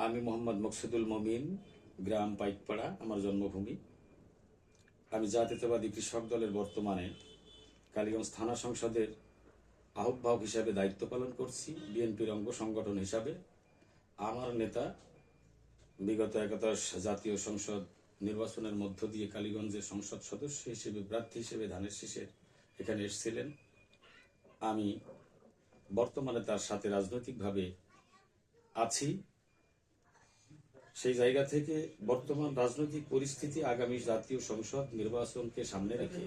আমি মোহাম্মদ মকসুদুল মমিন, গ্রাম পাইকপাড়া আমার জন্মভূমি। আমি জাতীয়তাবাদী কৃষক দলের বর্তমানে কালীগঞ্জ থানা সংসদের আহ্বায়ক হিসাবে দায়িত্ব পালন করছি, বিএনপির অঙ্গ সংগঠন হিসাবে। আমার নেতা বিগত একাদশ জাতীয় সংসদ নির্বাচনের মধ্য দিয়ে কালীগঞ্জের সংসদ সদস্য হিসেবে প্রার্থী হিসেবে ধানের শীষের এখানে এসেছিলেন। আমি বর্তমানে তার সাথে রাজনৈতিকভাবে আছি। সেই জায়গা থেকে বর্তমান রাজনৈতিক পরিস্থিতি, আগামী জাতীয় সংসদ নির্বাচনকে সামনে রেখে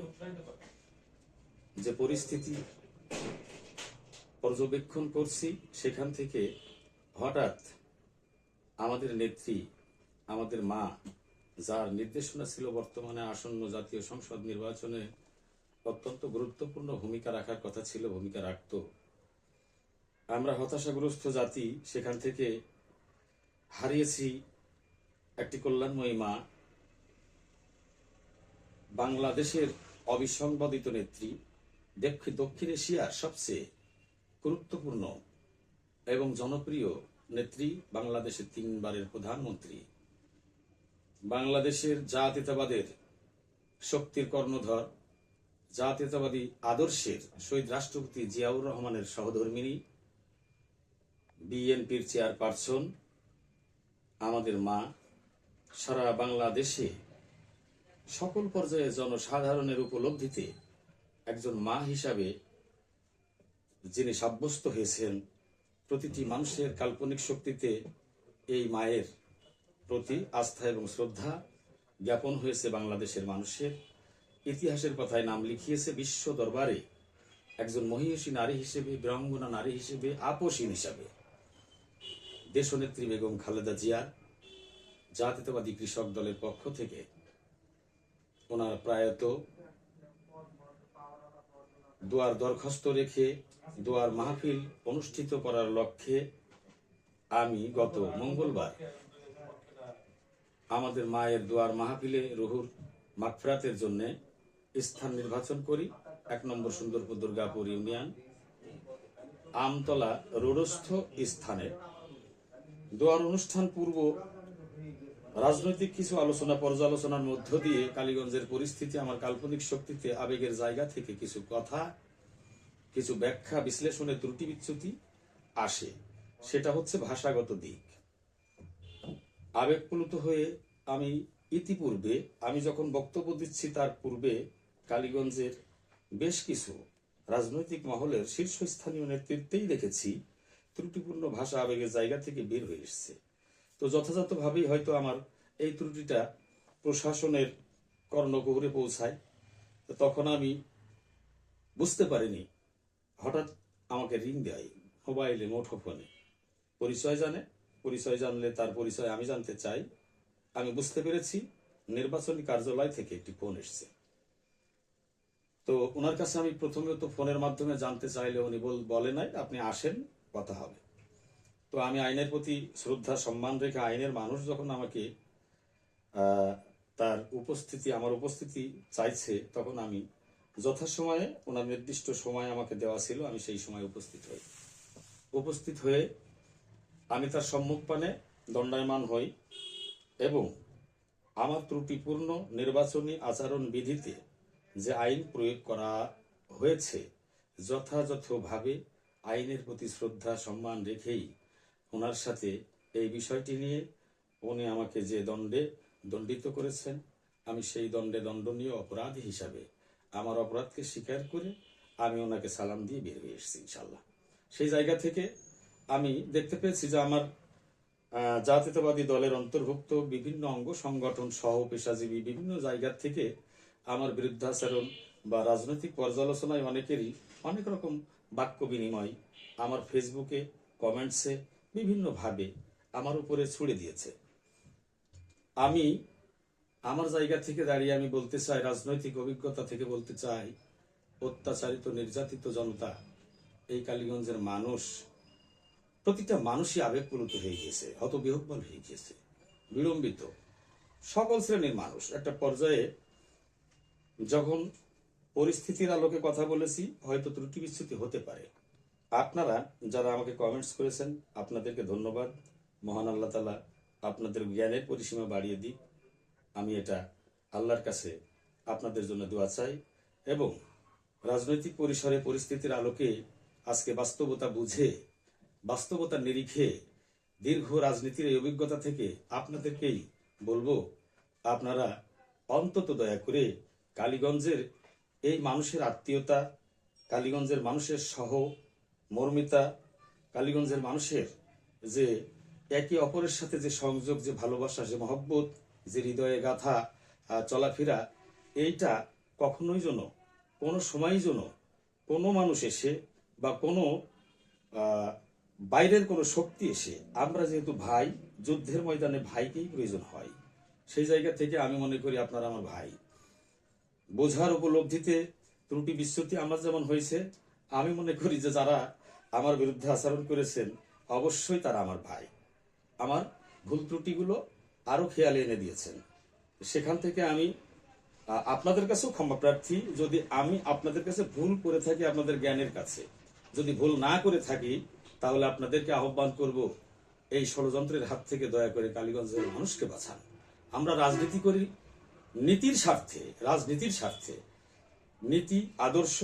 যে পরিস্থিতি পর্যবেক্ষণ করছি, সেখান থেকে হঠাৎ আমাদের নেত্রী, আমাদের মা, যার নির্দেশনা ছিল বর্তমানে আসন্ন জাতীয় সংসদ নির্বাচনে অত্যন্ত গুরুত্বপূর্ণ ভূমিকা রাখার কথা ছিল, ভূমিকা রাখত। আমরা হতাশাগ্রস্ত জাতি, সেখান থেকে হারিয়েছি একটি কল্যাণময়ী মা, বাংলাদেশের অবিসংবাদিত নেত্রী, দক্ষিণ এশিয়ার সবচেয়ে গুরুত্বপূর্ণ এবং জনপ্রিয় নেত্রী, বাংলাদেশের 3 বারের প্রধানমন্ত্রী, বাংলাদেশের জাতীয়তাবাদের শক্তির কর্ণধর, জাতীয়তাবাদী আদর্শের শহীদ রাষ্ট্রপতি জিয়াউর রহমানের সহধর্মিণী, বিএনপির চেয়ারপারসন আমাদের মা, সারা বাংলাদেশে সকল পর্যায়ে জনসাধারণের উপলব্ধিতে একজন মা হিসাবে যিনি সাব্যস্ত হয়েছেন, প্রতিটি মানুষের কাল্পনিক শক্তিতে এই মায়ের প্রতি আস্থা এবং শ্রদ্ধা জ্ঞাপন হয়েছে। বাংলাদেশের মানুষের ইতিহাসের কথায় নাম লিখিয়েছে বিশ্ব দরবারে একজন মহিষী নারী হিসেবে, বীরাঙ্গনা নারী হিসেবে, আপসীন হিসাবে। দেশনেত্রী বেগম খালেদা জিয়া জাতীয়তাবাদী কৃষক দলের পক্ষ থেকে ওনার প্রয়াত দোয়ার দরখাস্ত রেখে দোয়ার মাহফিল অনুষ্ঠিত করার লক্ষ্যে আমি গত মঙ্গলবার আমাদের মায়ের দোয়ার মাহফিলে রুহুর মাগফিরাতের জন্য স্থান নির্বাচন করি। 1 নম্বর সুন্দরপুর দুর্গাপুর ইউনিয়ন আমতলা রোডস্থ স্থানে দোয়ার অনুষ্ঠান পূর্ব রাজনৈতিক কিছু আলোচনা পর্যালোচনার মধ্য দিয়ে কালীগঞ্জের পরিস্থিতি, আমার কাল্পনিক শক্তিতে আবেগের জায়গা থেকে কিছু কথা, কিছু ব্যাখ্যা বিশ্লেষণের ত্রুটি বিচ্যুতি আসে। সেটা হচ্ছে ভাষাগত দিক। আবেগপ্লুত হয়ে আমি ইতিপূর্বে আমি যখন বক্তব্য দিচ্ছি, তার পূর্বে কালীগঞ্জের বেশ কিছু রাজনৈতিক মহলের শীর্ষস্থানীয় নেতৃত্বেই দেখেছি ত্রুটিপূর্ণ ভাষা আবেগের জায়গা থেকে বের হয়ে এসছে। তো যথাযথভাবেই হয়তো আমার এই ত্রুটিটা প্রশাসনের কর্ণগহ্বরে পৌঁছায়। তখন আমি বুঝতে পারিনি, হঠাৎ আমাকে রিং দেয় মোবাইলে, মুঠোফোনে। পরিচয় জানে, পরিচয় জানলে তার পরিচয় আমি জানতে চাই। আমি বুঝতে পেরেছি নির্বাচনী কার্যালয় থেকে একটি ফোন এসছে। তো ওনার কাছে আমি প্রথমে তো ফোনের মাধ্যমে জানতে চাইলে উনি বলে নাই, আপনি আসেন, কথা হবে। তো আমি আইনের প্রতি শ্রদ্ধা সম্মান রেখে, আইনের মানুষ যখন আমাকে তার উপস্থিতি, আমার উপস্থিতি চাইছে, তখন আমি যথাসময়ে, ওনার নির্দিষ্ট সময় আমাকে দেওয়া ছিল, আমি সেই সময় উপস্থিত হয়ে আমি তার সম্মুখপানে দণ্ডায়মান হই এবং আমার ত্রুটিপূর্ণ নির্বাচনী আচরণ বিধিতে যে আইন প্রয়োগ করা হয়েছে, যথাযথভাবে আইনের প্রতি শ্রদ্ধা সম্মান রেখেই ওনার সাথে এই বিষয়টি নিয়ে উনি আমাকে যে দণ্ডে দণ্ডিত করেছেন, আমি সেই দণ্ডে দণ্ডনীয় অপরাধী হিসাবে আমার অপরাধকে স্বীকার করে আমি ওনাকে সালাম দিয়ে বের হয়ে এসেছি ইনশাল্লাহ। সেই জায়গা থেকে আমি দেখতে পেয়েছি যে আমার জাতীয়তাবাদী দলের অন্তর্ভুক্ত বিভিন্ন অঙ্গ সংগঠন সহ পেশাজীবী বিভিন্ন জায়গা থেকে আমার বিরুদ্ধাচরণ বা রাজনৈতিক পর্যালোচনায় অনেকেরই অনেক রকম বাক্য বিনিময় আমার ফেসবুকে কমেন্টসে বিভিন্নভাবে আমার উপরে ছুড়ে দিয়েছে। আমি আমার জায়গা থেকে দাঁড়িয়ে আমি বলতে চাই, রাজনৈতিক অভিজ্ঞতা থেকে বলতে চাই, অত্যাচারিত নির্যাতিত জনতা, এই কালীগঞ্জের মানুষ, প্রতিটা মানুষই আবেগপ্লুত হয়ে গিয়েছে, হতবিহ্বল হয়ে গিয়েছে, বিড়ম্বিত। সকল শ্রেণীর মানুষ একটা পর্যায়ে, যখন পরিস্থিতির আলোকে কথা বলেছি, হয়তো ত্রুটি বিচ্যুতি হতে পারে। আপনারা যারা আমাকে কমেন্টস করেছেন, আপনাদেরকে ধন্যবাদ। মহান আল্লাহ তাআলা আপনাদের জ্ঞানের পরিসীমা বাড়িয়ে দিক। আমি এটা আল্লাহর কাছে আপনাদের জন্য দোয়া চাই। এবং রাজনৈতিক পরিসরে পরিস্থিতির আলোকে আজকে বাস্তবতা বুঝে, বাস্তবতার নিরিখে, দীর্ঘ রাজনীতির এই অভিজ্ঞতা থেকে আপনাদেরকেই বলবো, আপনারা অন্তত দয়া করে কালীগঞ্জের এই মানুষের আত্মীয়তা, কালীগঞ্জের মানুষের মর্মিতা, কালীগঞ্জের মানুষের যে একে অপরের সাথে যে সংযোগ, যে ভালোবাসা, যে মহব্বত, যে হৃদয়ে গাথা চলাফেরা, এইটা কখনোই যেন, কোনো সময়ই যেন কোনো মানুষ এসে বা কোনো বাইরের কোনো শক্তি এসে, আমরা যেহেতু ভাই, যুদ্ধের ময়দানে ভাইকেই প্রয়োজন হয়, সেই জায়গা থেকে আমি মনে করি আপনারা আমার ভাই। বোঝার উপলব্ধিতে ত্রুটি বিচ্যুতি আমার যেমন হয়েছে, আমি মনে করি যে যারা আমার বিরুদ্ধে আচরণ করেছেন অবশ্যই তারা আমার ভাই। আমার ভুল ত্রুটিগুলো আরো খেয়ালে এনে দিয়েছেন। সেখান থেকে আমি আপনাদের কাছেও ক্ষমা প্রার্থী, যদি আমি আপনাদের কাছে ভুল করে থাকি, আপনাদের জ্ঞানের কাছে যদি ভুল না করে থাকি, তাহলে আপনাদেরকে আহ্বান করব, এই ষড়যন্ত্রের হাত থেকে দয়া করে কালীগঞ্জের মানুষকে বাঁচান। আমরা রাজনীতি করি নীতির স্বার্থে, রাজনীতির স্বার্থে। নীতি আদর্শ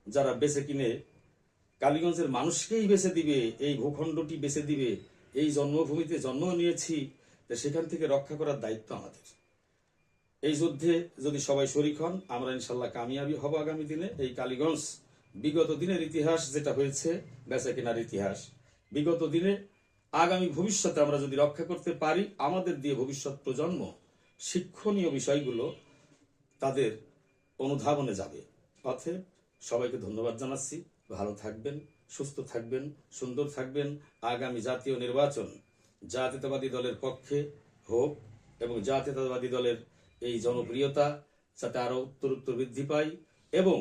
যারা বেছে কিনে কালীগঞ্জের মানুষকেই বেছে দিবে, এই ভূখণ্ডটি বেছে দিবে, এই জন্মভূমিতে জন্ম নিয়েছি, সেখান থেকে রক্ষা করার দায়িত্ব আমাদের। এই যুদ্ধে যদি সবাই শরিক হন, আমরা ইনশাল্লাহ কামিয়াবি হব আগামী দিনে। এই কালীগঞ্জ বিগত দিনের ইতিহাস যেটা হয়েছে, বেচা কেনার ইতিহাস, বিগত দিনে আগামী ভবিষ্যতে আমরা যদি রক্ষা করতে পারি, আমাদের দিয়ে ভবিষ্যৎ প্রজন্ম শিক্ষণীয় বিষয়গুলো তাদের অনুধাবনে যাবে। অতএব সবাইকে ধন্যবাদ জানাচ্ছি। ভালো থাকবেন, সুস্থ থাকবেন, সুন্দর থাকবেন। আগামী জাতীয় নির্বাচন জাতীয়তাবাদী দলের পক্ষে হোক এবং জাতীয়তাবাদী দলের এই জনপ্রিয়তা যাতে আরো উত্তরোত্তর বৃদ্ধি পায়। এবং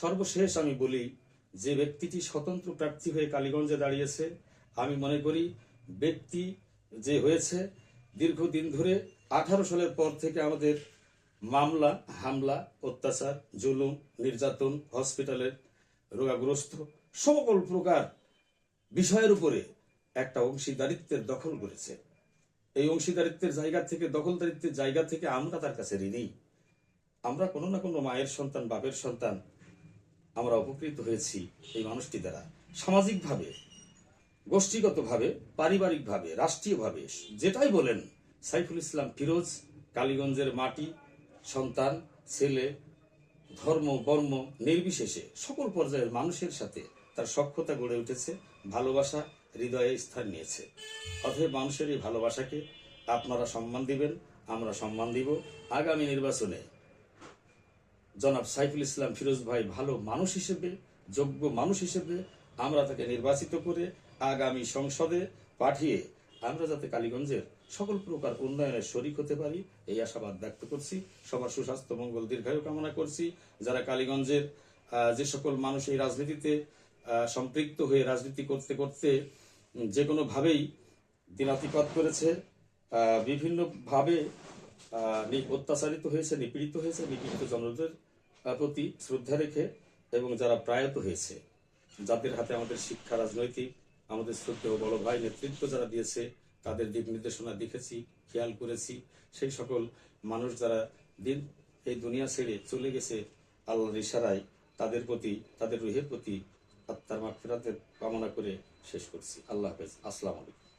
সর্বশেষ আমি বলি, যে ব্যক্তিটি স্বতন্ত্র প্রার্থী হয়ে কালীগঞ্জে দাঁড়িয়েছে, আমি মনে করি ব্যক্তি যে হয়েছে, দীর্ঘদিন ধরে 18 সালের পর থেকে আমাদের মামলা, হামলা, অত্যাচার, জুলুম, নির্যাতন, হসপিটালের রোগাগ্রস্ত সকল প্রকার বিষয়ের উপরে একটা অংশীদারিত্বের দখল করেছে। এই অংশীদারিত্বের জায়গা থেকে, দখলদারিত্বের জায়গা থেকে আমরা তার কাছে ঋণী। আমরা কোনো না কোনো মায়ের সন্তান, বাপের সন্তান, আমরা উপকৃত হয়েছি এই মানুষটি দ্বারা। সামাজিকভাবে, গোষ্ঠীগতভাবে, পারিবারিকভাবে, রাষ্ট্রীয়ভাবে, যেটাই বলেন, সাইফুল ইসলাম ফিরোজ কালীগঞ্জের মাটি, সন্তান, ছেলে, ধর্ম, বর্ণ নির্বিশেষে সকল পর্যায়ের মানুষের সাথে তার সখ্যতা গড়ে উঠেছে, ভালোবাসা হৃদয়ে স্থান নিয়েছে। অতএব মানুষের এই ভালোবাসাকে আপনারা সম্মান দিবেন, আমরা সম্মান দিব। আগামী নির্বাচনে জনাব সাইফুল ইসলাম ফিরোজ ভাই ভালো মানুষ হিসেবে, যোগ্য মানুষ হিসেবে আমরা তাকে নির্বাচিত করে আগামী সংসদে পাঠিয়ে আমরা যাতে কালীগঞ্জের সকল প্রকার উন্নয়নের শরিক হতে পারি, এই আশাবাদ ব্যক্ত করছি। সবার সুস্বাস্থ্য, মঙ্গল, দীর্ঘায়ু কামনা করছি। যারা কালীগঞ্জের যে সকল মানুষ এই রাজনীতিতে সম্পৃক্ত হয়ে রাজনীতি করতে করতে যে কোনো ভাবেই দিনাতিপাত করেছে, বিভিন্ন ভাবে অত্যাচারিত হয়েছে, নিপীড়িত হয়েছে, নিপীড়িত জনদের প্রতি শ্রদ্ধা রেখে, এবং যারা প্রয়াত হয়েছে, যাদের হাতে আমাদের শিক্ষা, রাজনৈতিক, আমাদের শ্রদ্ধেয় বড় ভাই নেতৃত্ব যারা দিয়েছে, তাদের দিক নির্দেশনা দেখেছি, খেয়াল করেছি। সেই সকল মানুষ যারা এই দুনিয়া ছেড়ে চলে গেছে আল্লাহর ইশারায়, তাদের প্রতি, তাদের রুহের প্রতি আত্মার মাগফিরাতের কামনা করে শেষ করছি। আল্লাহ হাফেজ। আসসালামু আলাইকুম।